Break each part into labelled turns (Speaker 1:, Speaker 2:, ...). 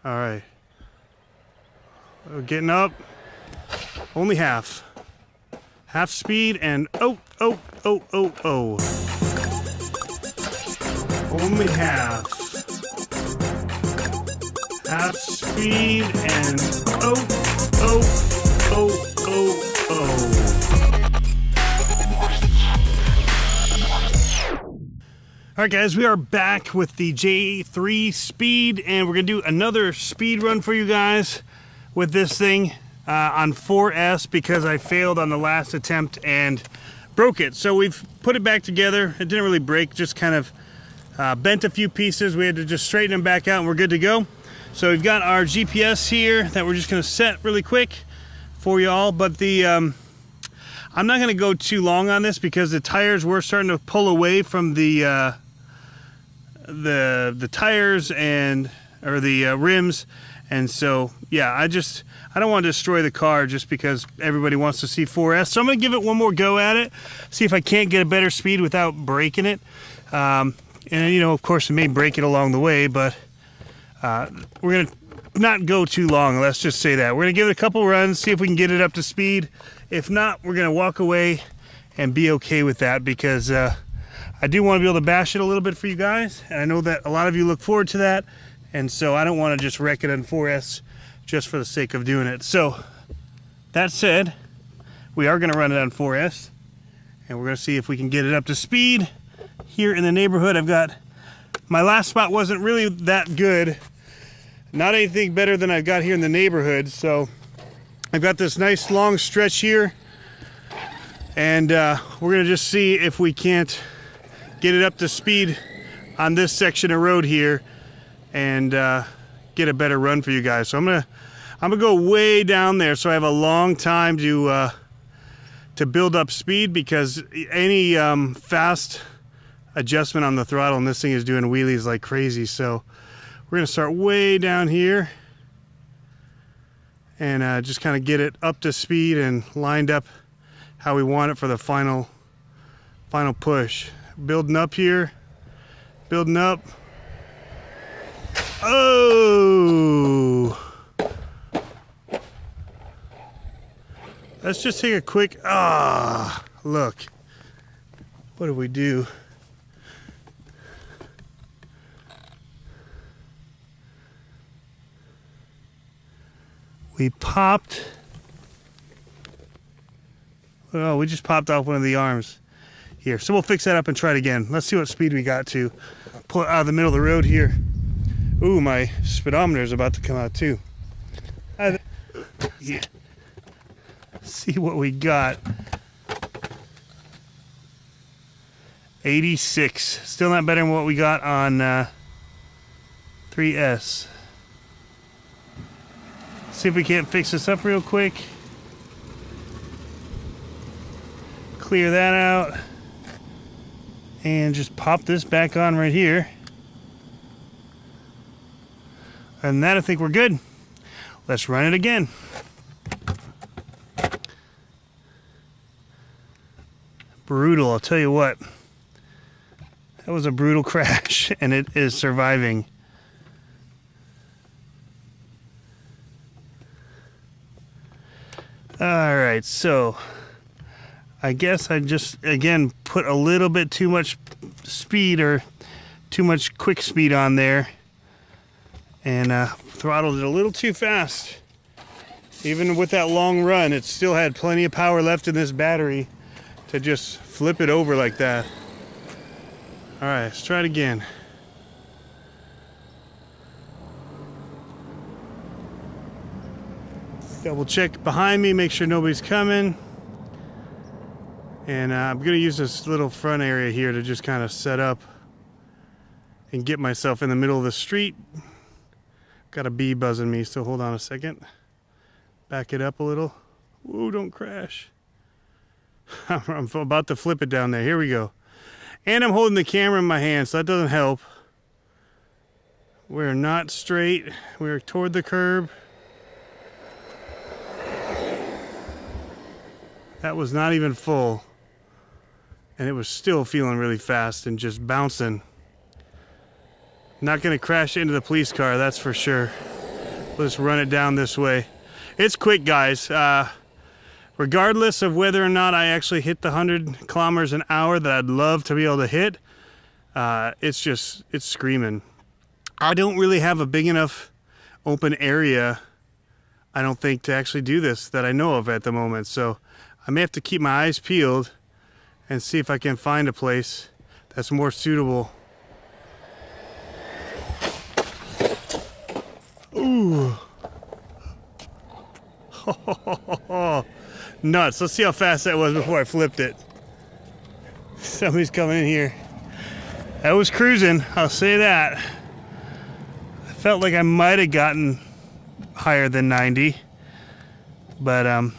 Speaker 1: All right. We're getting up. Only half. Half speed and oh. Only half. Half speed and oh. All right, guys, we are back with the J3SPEED, and we're gonna do another speed run for you guys with this thing on 4S because I failed on the last attempt and broke it. So we've put it back together. It didn't really break, just kind of bent a few pieces. We had to just straighten them back out and we're good to go. So we've got our GPS here that we're just gonna set really quick for y'all, but the I'm not gonna go too long on this because the tires were starting to pull away from the tires or the rims, and so yeah, I don't want to destroy the car just because everybody wants to see 4S. So I'm gonna give it one more go at it, see if I can't get a better speed without breaking it. And you know, of course, it may break it along the way, but we're gonna not go too long. Let's just say that we're gonna give it a couple runs, see if we can get it up to speed. If not, we're gonna walk away and be okay with that because I do want to be able to bash it a little bit for you guys, and I know that a lot of you look forward to that, and so I don't want to just wreck it on 4S just for the sake of doing it. So that said, we are going to run it on 4S, and we're going to see if we can get it up to speed here in the neighborhood. I've got, my last spot wasn't really that good, not anything better than I've got here in the neighborhood, so I've got this nice long stretch here, and we're going to just see if we can't get it up to speed on this section of road here and get a better run for you guys. So I'm gonna go way down there so I have a long time to build up speed, because any fast adjustment on the throttle and this thing is doing wheelies like crazy. So we're gonna start way down here and just kind of get it up to speed and lined up how we want it for the final push. Building up here, building up. Oh! Let's just take a quick, look. What did we do? We popped, oh, we just popped off one of the arms here. So we'll fix that up and try it again. Let's see what speed we got to pull it out of the middle of the road here. Ooh, my speedometer is about to come out too. Yeah. See what we got. 86. Still not better than what we got on 3S. See if we can't fix this up real quick. Clear that out. And just pop this back on right here. And that, I think we're good. Let's run it again. Brutal, I'll tell you what. That was a brutal crash, and it is surviving. All right, so I guess I just, again, put a little bit too much speed or too much quick speed on there and throttled it a little too fast. Even with that long run, it still had plenty of power left in this battery to just flip it over like that. All right, let's try it again. Double check behind me, make sure nobody's coming. And I'm gonna use this little front area here to just kind of set up and get myself in the middle of the street. Got a bee buzzing me, so hold on a second. Back it up a little. Whoa, don't crash. I'm about to flip it down there. Here we go. And I'm holding the camera in my hand, so that doesn't help. We're not straight. We're toward the curb. That was not even full. And it was still feeling really fast and just bouncing. Not gonna crash into the police car, that's for sure. Let's run it down this way. It's quick, guys. Regardless of whether or not I actually hit the 100 kilometers an hour that I'd love to be able to hit, it's screaming. I don't really have a big enough open area, I don't think, to actually do this that I know of at the moment. So I may have to keep my eyes peeled and see if I can find a place that's more suitable. Ooh. Nuts. Let's see how fast that was before I flipped it. Somebody's coming in here. That was cruising, I'll say that. I felt like I might have gotten higher than 90, but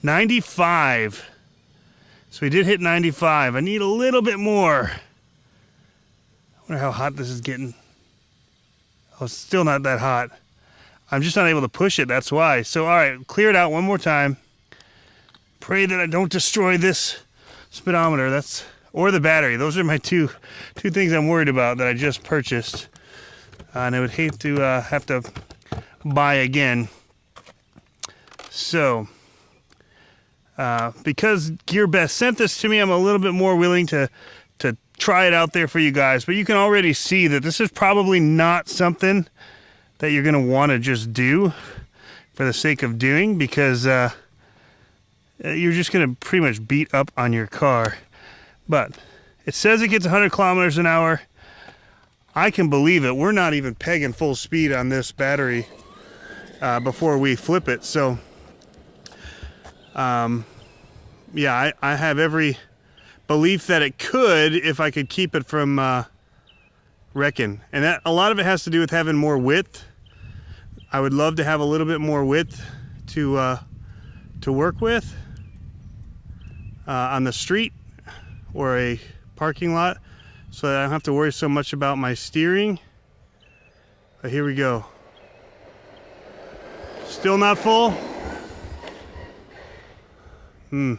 Speaker 1: 95. So we did hit 95. I need a little bit more. I wonder how hot this is getting. Oh, it's still not that hot. I'm just not able to push it, that's why. So, all right, clear it out one more time. Pray that I don't destroy this speedometer, or the battery. Those are my two things I'm worried about that I just purchased. And I would hate to have to buy again. So, because Gearbest sent this to me, I'm a little bit more willing to try it out there for you guys. But you can already see that this is probably not something that you're going to want to just do for the sake of doing, because you're just going to pretty much beat up on your car. But it says it gets 100 kilometers an hour. I can believe it. We're not even pegging full speed on this battery before we flip it. So, yeah, I have every belief that it could, if I could keep it from wrecking. And that, a lot of it has to do with having more width. I would love to have a little bit more width to work with on the street or a parking lot, so that I don't have to worry so much about my steering. But here we go. Still not full. I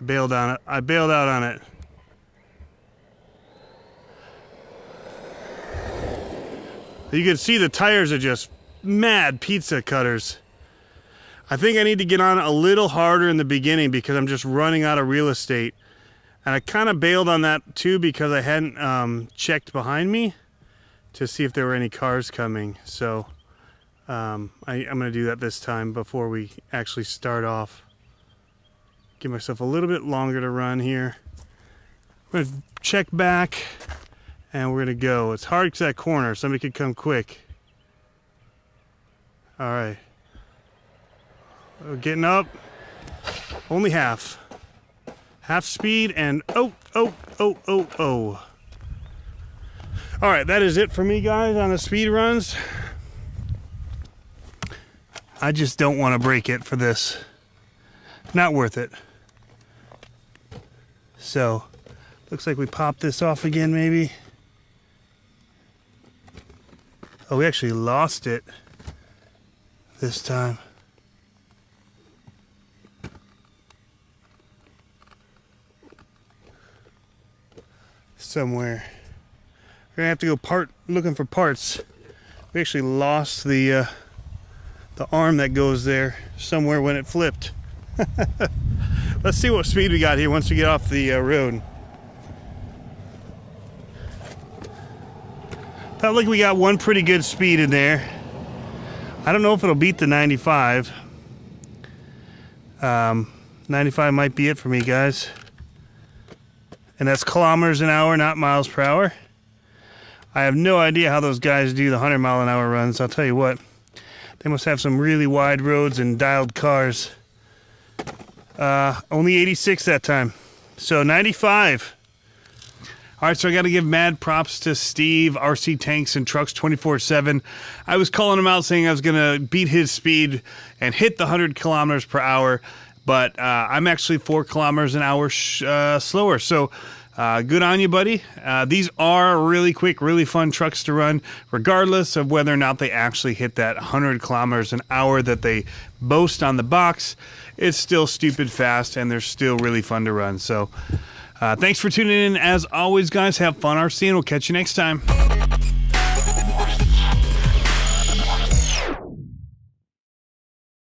Speaker 1: bailed on it. I bailed out on it. You can see the tires are just mad pizza cutters. I think I need to get on a little harder in the beginning because I'm just running out of real estate. And I kind of bailed on that too because I hadn't checked behind me to see if there were any cars coming. So I'm going to do that this time before we actually start off. Give myself a little bit longer to run here. We're going to check back and we're going to go. It's hard because that corner, somebody could come quick. All right. We're getting up. Only half. Half speed and oh. All right, that is it for me, guys, on the speed runs. I just don't want to break it for this. Not worth it. So, looks like we popped this off again, maybe. Oh, we actually lost it this time. Somewhere. We're gonna have to go looking for parts. We actually lost the arm that goes there somewhere when it flipped. Let's see what speed we got here once we get off the road. Felt like we got one pretty good speed in there. I don't know if it'll beat the 95. 95 might be it for me, guys. And that's kilometers an hour, not miles per hour. I have no idea how those guys do the 100-mile-an-hour runs. I'll tell you what. They must have some really wide roads and dialed cars. Only 86 that time. So 95. All right, so I got to give mad props to Steve, RC Tanks and Trucks 24/7. I was calling him out saying I was going to beat his speed and hit the 100 kilometers per hour. But I'm actually 4 kilometers an hour slower. So good on you, buddy. These are really quick, really fun trucks to run, regardless of whether or not they actually hit that 100 kilometers an hour that they boast on the box. It's still stupid fast, and they're still really fun to run. So thanks for tuning in. As always, guys, have fun RC, and we'll catch you next time.